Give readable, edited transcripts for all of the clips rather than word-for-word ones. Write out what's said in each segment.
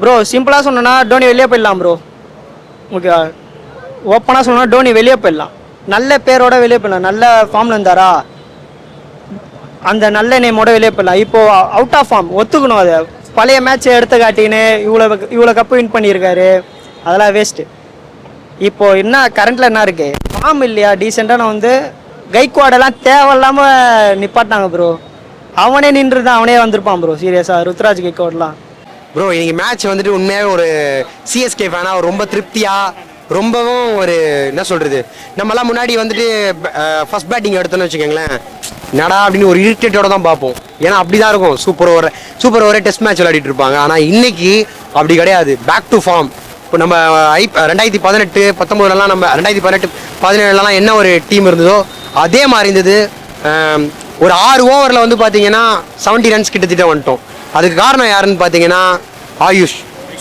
Bro சிம்பிளாக சொன்னோன்னா டோனி வெளியே போயிடலாம் ப்ரோ. ஓகே, ஓப்பனாக சொன்னா டோனி வெளியே போயிடலாம். நல்ல பேரோட வெளியே போயிடலாம். நல்ல ஃபார்மில் இருந்தாரா, அந்த நல்ல நேமோட வெளியே போயிடலாம். இப்போ அவுட் ஆஃப் ஃபார்ம் ஒத்துக்கணும். அதை பழைய மேட்ச்சை எடுத்து காட்டின்னு இவ்வளோ கப்பு வின் பண்ணியிருக்காரு, அதெல்லாம் வேஸ்ட்டு. இப்போ என்ன கரண்ட்ல என்ன இருக்கு, ஃபார்ம் இல்லையா டீசெண்டாக. வந்து கைக்வாடெல்லாம் தேவையில்லாமல் நிப்பாட்டினாங்க ப்ரோ. அவனே நின்று தான் அவனே வந்திருப்பான் ப்ரோ. சீரியஸாக ருத்ராஜ் கைக்வாடெலாம் ப்ரோ இன்னைக்கு மேட்ச் வந்துட்டு உண்மையாகவே ஒரு சிஎஸ்கே ஃபேனாக ரொம்ப திருப்தியாக, ரொம்பவும் ஒரு என்ன சொல்கிறது, நம்மலாம் முன்னாடி வந்துட்டு ஃபர்ஸ்ட் பேட்டிங் எடுத்தோன்னு வச்சுக்கோங்களேன், நடா அப்படின்னு ஒரு இரிட்டேட்டோட தான் பார்ப்போம். ஏன்னா அப்படி தான் இருக்கும். சூப்பர் ஓவரே டெஸ்ட் மேட்ச் விளையாடிட்டு இருப்பாங்க. ஆனால் இன்னைக்கு அப்படி கிடையாது. Back to form. இப்போ நம்ம 2018, 19 நம்ம 2018, 17 என்ன ஒரு டீம் இருந்ததோ அதே மாதிரி இருந்தது. ஒரு 6 ஓவரில் வந்து பார்த்தீங்கன்னா 70 ரன்ஸ் கிட்டத்தட்ட வந்துட்டோம். அதுக்கு காரணம் யாருன்னு பார்த்தீங்கன்னா ஆயுஷ்.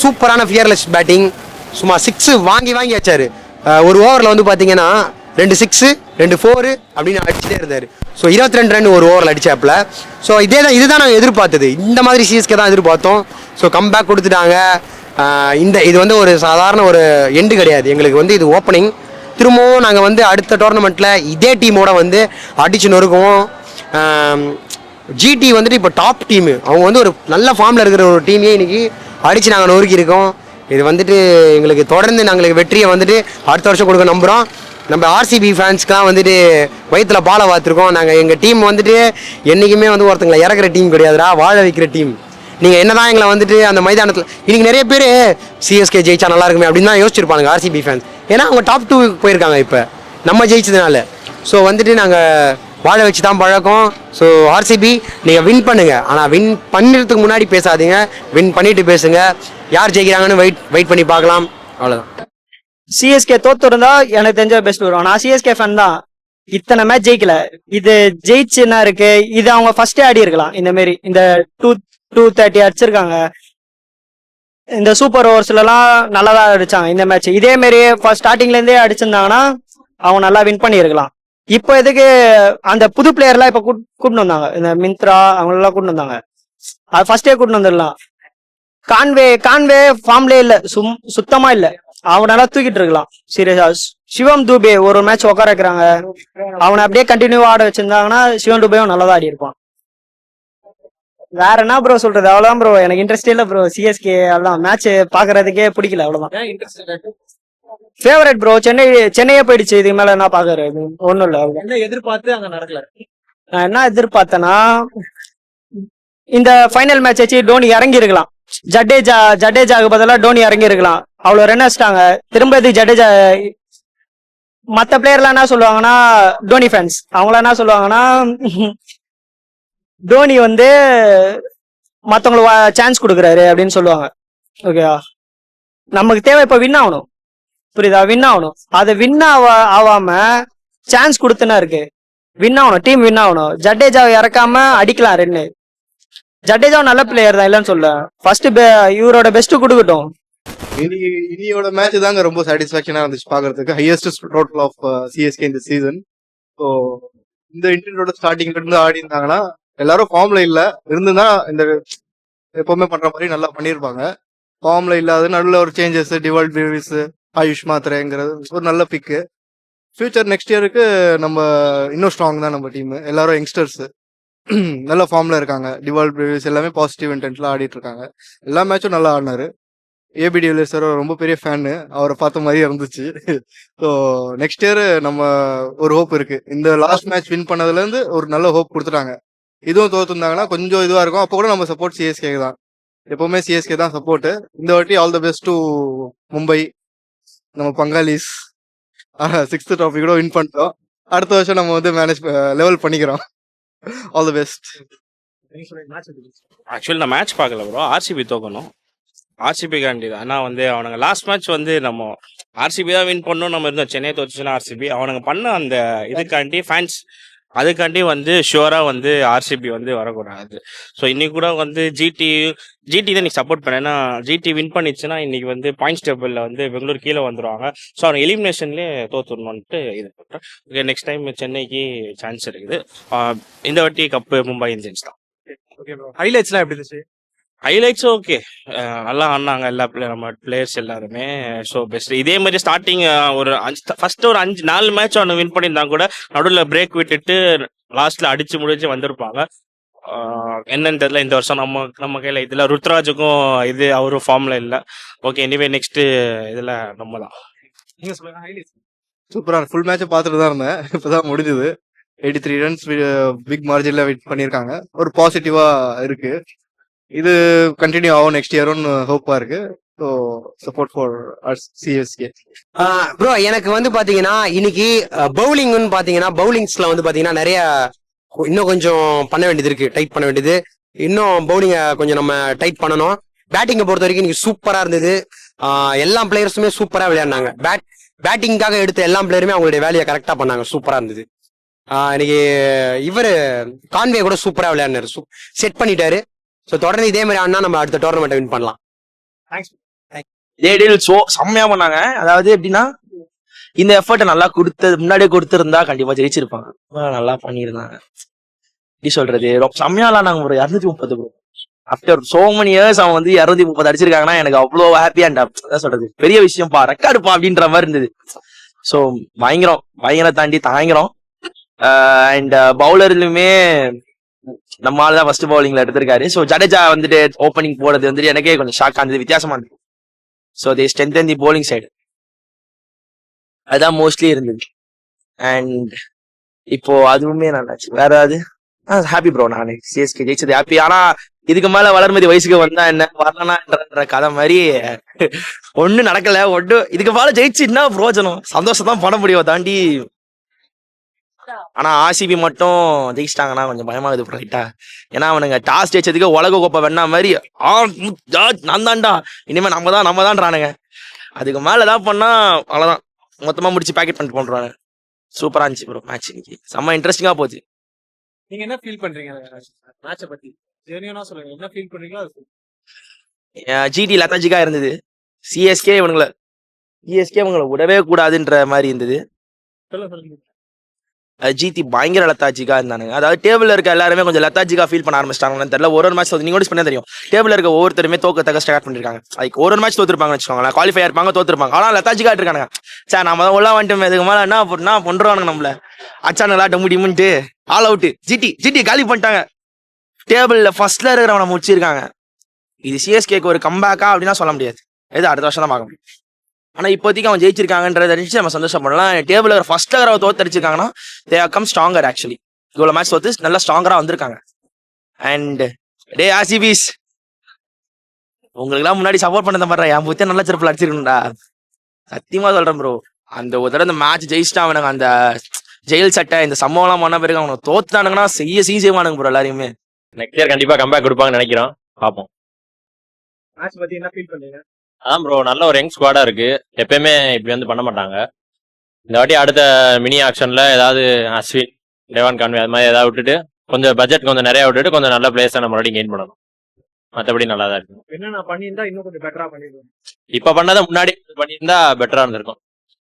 சூப்பரான ஃபியர்லெஸ் பேட்டிங். சும்மா 6 வாங்கி வச்சாரு. ஒரு ஓவரில் வந்து பார்த்தீங்கன்னா 2 6 2 4 அப்படின்னு அடிச்சுட்டே இருந்தார். ஸோ 22 ரன் ஒரு ஓவரில் அடிச்சாப்புல. ஸோ இதுதான் நாங்கள் எதிர்பார்த்தது. இந்த மாதிரி சிஎஸ்கே தான் எதிர்பார்த்தோம். ஸோ கம்பேக் கொடுத்துட்டாங்க. இது வந்து ஒரு சாதாரண ஒரு எண்டு கிடையாது எங்களுக்கு. வந்து இது ஓப்பனிங். திரும்பவும் நாங்கள் வந்து அடுத்த டோர்னமெண்ட்டில் இதே டீமோட வந்து அடிச்சு நொறுக்குவோம். ஜிடி வந்துட்டு இப்போ டாப் டீமு. அவங்க வந்து ஒரு நல்ல ஃபார்மில் இருக்கிற ஒரு டீமையே இன்றைக்கி அடித்து நாங்கள் நொறுக்கியிருக்கோம். இது வந்துட்டு எங்களுக்கு தொடர்ந்து நாங்களுக்கு வெற்றியை வந்துட்டு அடுத்த வருஷம் கொடுக்க நம்புகிறோம். நம்ம ஆர்சிபி ஃபேன்ஸ்க்கெலாம் வந்துட்டு வயிற்றுல பாலை பார்த்துருக்கோம். நாங்கள் எங்கள் டீம் வந்துட்டு என்றைக்குமே வந்து ஒருத்தங்களை இறக்குற டீம் கிடையாதுடா, வாழ வைக்கிற டீம். நீங்கள் என்ன தான் எங்களை வந்துட்டு அந்த மைதானத்தில் இன்றைக்கி நிறைய பேர் சிஎஸ்கே ஜெயிச்சா நல்லா இருக்குமே அப்படின்னு தான் யோசிச்சிருப்பாங்க ஆர்சிபி ஃபேன்ஸ். ஏன்னா அவங்க டாப் 2 போயிருக்காங்க இப்போ நம்ம ஜெயிச்சதுனால. ஸோ வந்துட்டு நாங்கள் வாழ வச்சு தான் பழக்கம். ஸோ ஆர்சிபி நீங்கள் வின் பண்ணுங்கள், ஆனால் வின் பண்ணுறதுக்கு முன்னாடி பேசாதீங்க, வின் பண்ணிட்டு பேசுங்க. யார் ஜெயிக்கிறாங்கன்னு வெயிட் பண்ணி பார்க்கலாம். அவ்வளோதான். சிஎஸ்கே தோத்து இருந்தா எனக்கு தெரிஞ்ச பெஸ்ட் வரும். நான் சிஎஸ்கே ஃபேன் தான். இத்தனை மேட்ச் ஜெயிக்கல, இது ஜெயிச்சு என்ன இருக்கு, இது அவங்க ஃபர்ஸ்டே ஆடி இருக்கலாம். இந்த மாதிரி இந்த 230 அடிச்சிருக்காங்க. இந்த சூப்பர் ஓவர்ஸ்ல எல்லாம் நல்லா தான் அடிச்சாங்க இந்த மேட்ச். இதே மாதிரி ஸ்டார்டிங்ல இருந்தே அடிச்சிருந்தாங்கன்னா அவங்க நல்லா வின் பண்ணி இருக்கலாம். இப்போ எதுக்கு அந்த புது பிளேயர்லாம் இப்ப கூட்டிட்டு வந்தாங்க, இந்த மிந்த்ரா அவங்களெல்லாம் கூட்டிட்டு வந்தாங்க. அது ஃபர்ஸ்டே கூட்டிட்டு வந்துடலாம். கான்வே ஃபார்ம்லே இல்ல, சுத்தமா இல்ல. அவனால தூக்கிட்டு இருக்கலாம் சீரியஸா. சிவம் தூபே ஒரு மேட்ச் உட்கார வைக்கிறாங்க, அவனை அப்படியே கண்டினியூவா ஆட வச்சிருந்தாங்கன்னா சிவம் தூபேவும் நல்லா தான் ஆடி இருப்பான். வேற என்ன ப்ரோ சொல்றது, அவ்வளவுதான் ப்ரோ. எனக்கு இன்ட்ரெஸ்ட் இல்ல ப்ரோ சிஎஸ்கே. அவ்வளவுதான், மேட்ச் பாக்குறதுக்கே பிடிக்கல, அவ்வளவுதான். ஃபேவரட் ப்ரோ சென்னையே போயிடுச்சு. இதுக்கு மேல என்ன பாக்குறது, ஒண்ணும் இல்ல. என்ன எதிர்பார்த்து அங்க நடக்கல. நான் என்ன எதிர்பார்த்தேன்னா, இந்த ஃபைனல் மேட்ச் வச்சு டோனி இறங்கி இருக்கலாம். ஜடேஜாக்கு பதிலாக டோனி இறங்கி இருக்கலாம். அவ்வளவு ரன் அடிச்சிட்டாங்க. திரும்ப இது ஜடேஜா. மத்த பிளேயர்லாம் என்ன சொல்லுவாங்கன்னா, டோனி ஃபேன்ஸ் அவங்களாம் என்ன சொல்லுவாங்கன்னா, டோனி வந்து மத்தவங்களுக்கு சான்ஸ் கொடுக்குறாரு அப்படின்னு சொல்லுவாங்க. ஓகேவா, நமக்கு தேவை இப்ப வின் ஆகணும், புரியுதா? வின் ஆகணும். அதை வின் ஆகாம சான்ஸ் கொடுத்துனா இருக்கு. வின் ஆகணும், டீம் வின் ஆகணும். ஜடேஜாவை இறக்காம அடிக்கலாம் ரெண்டு. ஜடேஜா நல்ல பிளேயர் தான், இல்லைன்னு சொல்ல. ஃபர்ஸ்ட் இவரோட பெஸ்ட் கொடுக்கட்டும். இனியோட மேட்ச் தாங்க ரொம்ப சாட்டிஸ்பாக்சனா இருந்துச்சு பாக்குறதுக்கு. ஹையஸ்ட் டோட்டல் ஆஃப் சிஎஸ்கே இந்த சீசன். ஸோ இந்த இன்டர்னோட ஸ்டார்டிங்ல இருந்து ஆடி இருந்தாங்கன்னா, எல்லாரும் ஃபார்ம்ல இல்ல இருந்துன்னா இந்த எப்பவுமே பண்ற மாதிரி நல்லா பண்ணிருப்பாங்க. ஃபார்ம்ல இல்லாத நல்ல ஒரு சேஞ்சஸ், டிவால்ட் பேவிஸ், ஆயுஷ் மாத்திரைங்கிறது ஒரு நல்ல பிக்கு. ஃபியூச்சர் நெக்ஸ்ட் இயருக்கு நம்ம இன்னும் ஸ்ட்ராங் தான் நம்ம டீம். எல்லாரும் யங்ஸ்டர்ஸ் நல்ல ஃபார்ம்ல இருக்காங்க. டிவால்ட் பேவிஸ் எல்லாமே பாசிட்டிவ் இன்டென்ட்ல ஆடிட்டு இருக்காங்க. எல்லா மேட்சும் நல்லா ஆடினாரு. ஏபி டிவிலியர்ஸ் சார் ரொம்ப பெரிய ஃபேனு, அவரை பார்த்த மாதிரி இருந்துச்சு. ஸோ நெக்ஸ்ட் இயர் நம்ம ஒரு ஹோப் இருக்கு. இந்த லாஸ்ட் மேட்ச் வின் பண்ணதுல இருந்து ஒரு நல்ல ஹோப் கொடுத்துட்டாங்க. இதுவும் தோத்துருந்தாங்கன்னா கொஞ்சம் இதுவா இருக்கும். அப்போ கூட நம்ம சப்போர்ட் சிஎஸ்கே தான், எப்பவுமே சிஎஸ்கே தான் சப்போர்ட். இந்த வாட்டி all the best to Mumbai, நம்ம பங்காளிஸ். 6th ட்ராஃபி கூட வின் பண்ணிட்டோம். அடுத்த வருஷம் நம்ம வந்து லெவல் பண்ணிக்கிறோம். All the best. ஆக்சுவலி நான் மேட்ச் பார்க்கல ப்ரோ. ஆர்சிபி தோக்கணும், ஆர்சிபி காண்டி தான். ஆனால் வந்து அவனுங்க லாஸ்ட் மேட்ச் வந்து நம்ம ஆர்சிபி தான் வின் பண்ணணும் நம்ம இருந்தோம். சென்னை தோச்சுன்னா ஆர்சிபி அவனுங்க பண்ண அந்த இதுக்காண்டி ஃபேன்ஸ் அதுக்காண்டி வந்து ஷுவராக வந்து ஆர்சிபி வந்து வரக்கூடாது. ஸோ இன்னைக்கு கூட வந்து ஜிடி தான் இன்னைக்கு சப்போர்ட் பண்ணேன். ஏன்னா ஜிடி வின் பண்ணிச்சுன்னா இன்னைக்கு வந்து பாயிண்ட்ஸ் டேபிளில் வந்து பெங்களூர் கீழே வந்துடுவாங்க. ஸோ அவன் எலிமினேஷன்லேயே தோத்துடணுன்ட்டு இது பண்ணுறேன். ஓகே, நெக்ஸ்ட் டைம் சென்னைக்கு சான்ஸ் இருக்குது. இந்த வாட்டி கப்பு மும்பை இந்தியன்ஸ் தான். ஓகே ப்ரோ, ஹைலைட்ஸ்லாம் எப்படி இருந்துச்சு? ஹைலைட்ஸும் ஓகே, நல்லா ஆடினாங்க எல்லா நம்ம பிளேயர்ஸ் எல்லாருமே. So best. இதே மாதிரி ஸ்டார்டிங் ஒரு ஃபர்ஸ்ட் ஒரு 4 மேட்ச் ஒன்று வின் பண்ணியிருந்தாங்க கூட, நடுவில் பிரேக் விட்டுட்டு லாஸ்ட்ல அடிச்சு முடிச்சு வந்திருப்பாங்க. என்னன்னு தெரியல இந்த வருஷம் நம்ம கையில இதுல ருத்ராஜுக்கும் இது அவரும் ஃபார்ம்ல இல்லை. ஓகே, எனிவே நெக்ஸ்ட் இதுல நம்ம தான். நீங்க சொல்லுங்க ஹைலைட்ஸ். சூப்பரான ஃபுல் மேட்ச் பார்த்துட்டு தான் இருந்தேன். இப்பதான் முடிஞ்சது. 83 ரன்ஸ் பிக் மார்ஜின்ல வின் பண்ணியிருக்காங்க. ஒரு பாசிட்டிவா இருக்கு. இது கண்டினியூ ஆகும் நெக்ஸ்ட் இயரும் ஹோப்பா இருக்கு. So support for CSK. Bro எனக்கு வந்து பாத்தீங்கன்னா இன்னைக்கு பவுலிங்னு பாத்தீங்கன்னா பவுலிங்ஸ்ல வந்து பாத்தீங்கன்னா நிறைய இன்னும் கொஞ்சம் பண்ண வேண்டியது இருக்கு, டைட் பண்ண வேண்டியது. இன்னும் பவுலிங்கை கொஞ்சம் நம்ம டைட் பண்ணணும். பேட்டிங்கை பொறுத்த வரைக்கும் இன்னைக்கு சூப்பரா இருந்தது. எல்லா பிளேயர்ஸுமே சூப்பரா விளையாடினாங்க. பேட்டிங்காக எடுத்த எல்லா பிளேயருமே அவங்களுடைய வேலையை கரெக்டா பண்ணாங்க. சூப்பரா இருந்தது. இன்னைக்கு இவரு கான்வே கூட சூப்பரா விளையாடினாரு, செட் பண்ணிட்டாரு. ஸோ தொடர்ந்து இதே மாதிரி ஆனா நம்ம அடுத்த டோர்னமெண்ட் வின் பண்ணலாம். தேடில் செம்மையா பண்ணாங்க. அதாவது எப்படின்னா இந்த எஃபர்ட்டை நல்லா முன்னாடியே கொடுத்துருந்தா கண்டிப்பா ஜெயிச்சிருப்பாங்க. நல்லா பண்ணியிருந்தாங்க. எப்படி சொல்றது, ரொம்ப செம்மையா விளாண்டாங்க bro. 230 bro. After so many years அவன் வந்து 230 அடிச்சிருக்காங்கன்னா எனக்கு அவ்வளோ ஹாப்பியா அதான் சொல்றது பெரிய விஷயம்ப்பா, ரெக்கார்டுப்பா அப்படின்ற மாதிரி இருந்தது. ஸோ பயங்கரம் தாண்டி தாங்கிறோம். அண்ட் பவுலர்லயுமே நம்ம ஆள் தான் ஃபர்ஸ்ட் பவுலிங்ல எடுத்திருக்காரு. ஸோ ஜடேஜா வந்துட்டு ஓப்பனிங் போடுறது வந்துட்டு எனக்கே கொஞ்சம் ஷாக் ஆனது, வித்தியாசமா இருந்தது. So they strengthen the bowling side, அதுதான் மோஸ்ட்லி இருந்தது. அண்ட் இப்போ அதுவுமே நல்லாச்சு. வேற ஏதாவது ஹாப்பி ப்ரோ. நான் சிஎஸ்கே ஜெயிச்சது ஹாப்பி. ஆனா இதுக்கு மேல வளர்மதி வயசுக்கு வந்தா என்ன, வரலனான்ற கதை மாதிரி ஒன்னும் நடக்கல. இதுக்கு மேல ஜெயிச்சுன்னா பிரோஜனம், சந்தோஷம் தான் பண்ண முடியும் தாண்டி. ஆனா ஆர்சிபி மட்டும் ஜெயிச்சிட்டாங்கன்னா கொஞ்சம் பயமாகுது ரைட்டா. ஏன்னா அவனுங்க டாஸ் ஜெயிச்சதுக்கு உலக கோப்பை வேணா மாதிரி நான் தான்டா இனிமே நம்ம தான்றானுங்க. அதுக்கு மேல ஏதாவது பண்ணா அவ்வளவுதான், மொத்தமா முடிச்சு பேக்கெட் பண்ணிட்டு போன்றாங்க. சூப்பரா இருந்துச்சு ப்ரோ மேட்ச். இன்னைக்கு செம்ம இன்ட்ரெஸ்டிங்கா போச்சு. நீங்க என்ன ஃபீல் பண்றீங்க மேட்சை பத்தி? ஜெனியூனா சொல்லுங்க, என்ன ஃபீல் பண்றீங்களோ அது சொல்லுங்க. ஜிடி லத்தாஜிக்கா இருந்தது. சிஎஸ்கே இவங்களை விடவே கூடாதுன்ற மாதிரி இருந்தது. சொல்லுங்க. ஜிடி பயங்கர லத்தாஜிக்கா இருந்தானுங்க. அதாவது டேபிள்ல இருக்க எல்லாருமே கொஞ்சம் லத்தாஜிக்கா ஃபீல் பண்ண ஆரம்பிச்சிட்டாங்கன்னு தெரியல. ஒரு மேட்ச் நீங்க நோட்டீஸ் பண்ணா தெரியும், டேபிள்ல இருக்க ஒவ்வொருத்தருமே தோக்கத்தக்க ஸ்டார்ட் பண்ணிருக்காங்க. லைக் ஒரு மேட்ச் தோத்துருப்பாங்கன்னு வச்சுக்கோங்களேன், குவாலிஃபை இருப்பாங்க தோத்துருப்பாங்க. ஆனா லத்தாஜிக்கா இருக்கானுங்க. சார் நம்ம தான் உள்ள வந்துட்டோம், இதுக்கு மேல என்ன பண்றானுங்க நம்மள அச்சானுங்களா டம்முடிமுன்ட்டு ஆல் அவுட். ஜிடி காலி பண்ணிட்டாங்க. டேபிள்ல ஃபர்ஸ்ட்ல இருக்கிறவனை முடிச்சிருக்காங்க. இது சிஎஸ்கேக்கு ஒரு கம்பேக்கா அப்படின்னா சொல்ல முடியாது. எது அடுத்த வருஷம் தான் பார்க்க முடியும். ஆனா இப்போதைக்கு அவன் ஜெயிச்சிருக்காங்கன்றத நினைச்சு நம்ம சந்தோஷப்படலாம். டேபிள் ஃபர்ஸ்ட் அவரை தோத்தடிச்சிருக்காங்கன்னா they are come stronger. Actually இவ்வளவு மேட்ச் தோத்து நல்லா ஸ்ட்ராங்கரா வந்திருக்காங்க. அண்ட் டே ஆர்சிபிஸ், உங்களுக்கு எல்லாம் முன்னாடி சப்போர்ட் பண்ண மாதிரி என் புத்தே நல்ல சிறப்புல அடிச்சிருக்கணும்டா. சத்தியமா சொல்றேன் ப்ரோ. அந்த ஒரு தடவை இந்த மேட்ச் ஜெயிச்சிட்டா அவனுங்க அந்த ஜெயில் சட்டை இந்த சம்பவம் எல்லாம் பண்ண பிறகு அவனை தோத்துட்டானுங்கன்னா செய்வானுங்க ப்ரோ எல்லாரையுமே. நெக்ஸ்ட் இயர் கண்டிப்பா கம்பேக் கொடுப்பாங்கன்னு நினைக்கிறோம், பார்ப்போம். மேட்ச் பத்தி என்ன ஃபீல் பண்றீங்க? அதான் ப்ரோ, நல்ல ஒரு யங் ஸ்குவாடா இருக்கு. எப்பயுமே இப்படி வந்து பண்ண மாட்டாங்க. இந்த வாட்டி அடுத்த மினி ஆக்ஷன்ல ஏதாவது அஸ்வின், டெவான் கான்வே அது மாதிரி ஏதாவது விட்டுட்டு கொஞ்சம் பட்ஜெட் கொஞ்சம் நிறைய விட்டுட்டு கொஞ்சம் நல்ல பிளேயர்ஸை நம்ம மறுபடியும் கெயின் பண்ணணும். மற்றபடி நல்லா தான் இருக்கு. என்ன பண்ணியிருந்தா இன்னும் கொஞ்சம் பெட்டரா பண்ணிடுவோம். இப்ப பண்ணதை முன்னாடி பண்ணியிருந்தா பெட்டரா இருந்திருக்கும்.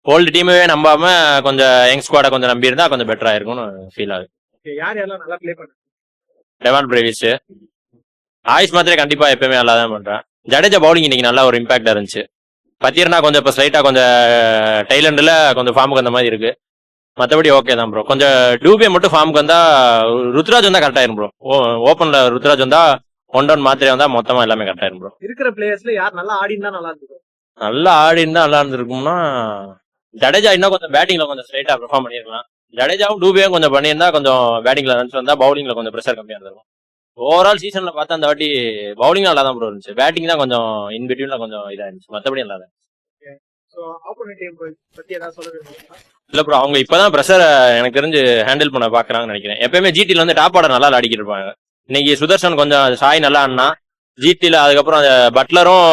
ஓல்டு டீமவே நம்பாம கொஞ்சம் யங் ஸ்குவாடை கொஞ்சம் நம்பி இருந்தா கொஞ்சம் பெட்டரா இருக்கும்னு ஃபீல் ஆகுது. யாரெல்லாம் நல்லா பிளே பண்ண? டெவான் பிரேவிஸ், ஆயுஷ் மாத்திரே கண்டிப்பா எப்பயுமே நல்லா தான் பண்றேன். ஜடேஜா பவுலிங் இன்னைக்கு நல்லா ஒரு இம்பாக்டா இருந்துச்சு. பத்திரனா கொஞ்சம் இப்போ ஸ்லைட்டா கொஞ்சம் டைலண்ட்ல கொஞ்சம் ஃபார்முக்கு அந்த மாதிரி இருக்கு. மற்றபடி ஓகே தான் ப்ரோ. கொஞ்சம் டூபே மட்டும் ஃபார்முக்கு வந்தா, ருத்ராஜ் வந்தா கரெக்ட் ஆயிரும் ப்ரோ. ஓப்பன்ல ருத்ராஜ் வந்தா 1 மாத்திரை வந்தா மொத்தமா எல்லாமே கரெக்ட் ஆயிரும் ப்ரோ. இருக்கிற பிளேயர்ஸ்ல யார் நல்லா ஆடி இருந்தா நல்லா இருக்கும்? நல்லா ஆடி இருந்தா நல்லா இருந்திருக்கும்னா ஜடேஜா இன்னும் கொஞ்சம் பேட்டிங்ல கொஞ்சம் ஸ்ட்ரைட்டா பெர்ஃபார்ம் பண்ணிருக்கலாம். ஜடேஜாவும் டூபேயும் கொஞ்சம் பண்ணியிருந்தா கொஞ்சம் பேட்டிங்ல ரன்ஸ் வந்தா பவுலிங்ல கொஞ்சம் ப்ரெஷர் கம்மியா இருந்திருக்கும். ஓவரால் சீசன்ல பார்த்தா அந்த வாட்டி பவுலிங் நல்லா தான் ப்ரோ இருந்துச்சு. பேட்டிங் தான் கொஞ்சம் இன் பிட்வீன்ல கொஞ்சம் இதா இருந்துச்சு. மற்றபடி நல்லா தான். இல்ல ப்ரோ, அவங்க இப்பதான் ப்ரெஷர் எனக்கு தெரிஞ்சு ஹேண்டில் பண்ண பாக்குறாங்கன்னு நினைக்கிறேன். எப்பயுமே ஜிடில வந்து டாப் ஆர்டர் நல்லா அடிக்கிட்டு இருப்பாங்க. இன்னைக்கு சுதர்ஷன் கொஞ்சம் சாய் நல்லா ஆடினா ஜிடில, அதுக்கப்புறம் பட்லரும்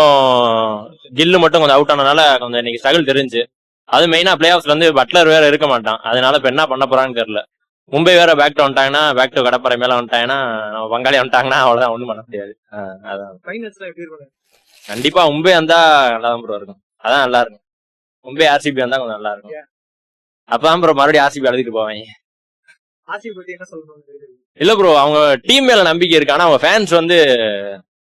கில்லு மட்டும் கொஞ்சம் அவுட் ஆனதுனால கொஞ்சம் இன்னைக்கு ஸ்ட்ரகிள் தெரிஞ்சு. அது மெயினா பிளே ஆஃப்ஸ்ல வந்து பட்லர் வேற இருக்க மாட்டான். அதனால இப்ப என்ன பண்ண போறான்னு தெரியல. மும்பை வேற பேக் டு வந்துட்டாங்கன்னா, பேக் டு கடப்பறை மேல வந்துட்டாங்கன்னா, நம்ம பங்காளி வந்துட்டாங்கன்னா அவ்வளவுதான், ஒண்ணும் பண்ண முடியாது. அதான் கண்டிப்பா மும்பை வந்தா நல்லா தான் ப்ரோ இருக்கும். அதான் நல்லா இருக்கும். மும்பை ஆர்சிபி வந்தா கொஞ்சம் நல்லா இருக்கும். அப்பதான் ப்ரோ மறுபடியும் ஆர்சிபி அழுதிட்டு போவாங்க. இல்ல ப்ரோ, அவங்க டீம் மேல நம்பிக்கை இருக்கு. ஆனா அவங்க ஃபேன்ஸ் வந்து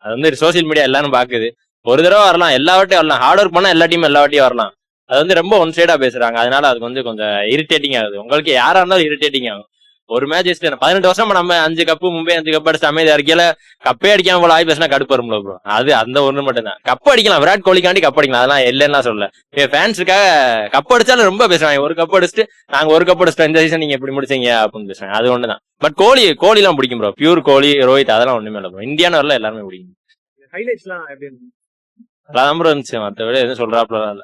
அது வந்து சோசியல் மீடியா எல்லாரும் பாக்குது. ஒரு தடவை வரலாம், எல்லா வாட்டியும் வரலாம். ஹார்ட் ஒர்க் பண்ணா எல்லா டீமும் எல்லா வாட்டியும் வரலாம். அது வந்து ரொம்ப ஒன் சைடா பேசுறாங்க. அதனால அது வந்து கொஞ்சம் இரிட்டேட்டிங் ஆகுது. உங்களுக்கு யாரா இருந்தாலும் இரிட்டேட்டிங் ஆகும். ஒரு மேட்ச் 18 வருஷமா நம்ம 5 கப்பு மும்பை 5 கப் அடிச்சு அமைதியா இருக்கையில கப்பே அடிக்காம போல ஆகி பேசினா கடுப்பு வரும்ல ப்ரோ. அது அந்த ஒண்ணு மட்டும் தான். கப் அடிக்கலாம், விராட் கோலிக்காண்டி கப் அடிக்கலாம், அதெல்லாம் இல்லைன்னா சொல்ல. ஃபேன்ஸுக்காக கப் அடிச்சாலும் ரொம்ப பேசுறாங்க. ஒரு கப் அடிச்சுட்டு நாங்க ஒரு கப் அடிச்சிட்டோம் இந்த சீசன் நீங்க எப்படி முடிச்சீங்க அப்படின்னு பேசுறாங்க. அது ஒண்ணுதான். பட் கோலி எல்லாம் பிடிக்கும் ப்ரோ. பியூர் கோலி, ரோஹித் அதெல்லாம் ஒண்ணுமே இல்லை ப்ரோ. இந்தியான்னு வரல எல்லாருமே பிடிக்கும். ஹைலைட்ஸ்லாம் எப்படி இருந்துச்சு? அதான் ப்ரோ இருந்துச்சு, மற்றபடி எதுவும் சொல்றாப்புல இல்ல.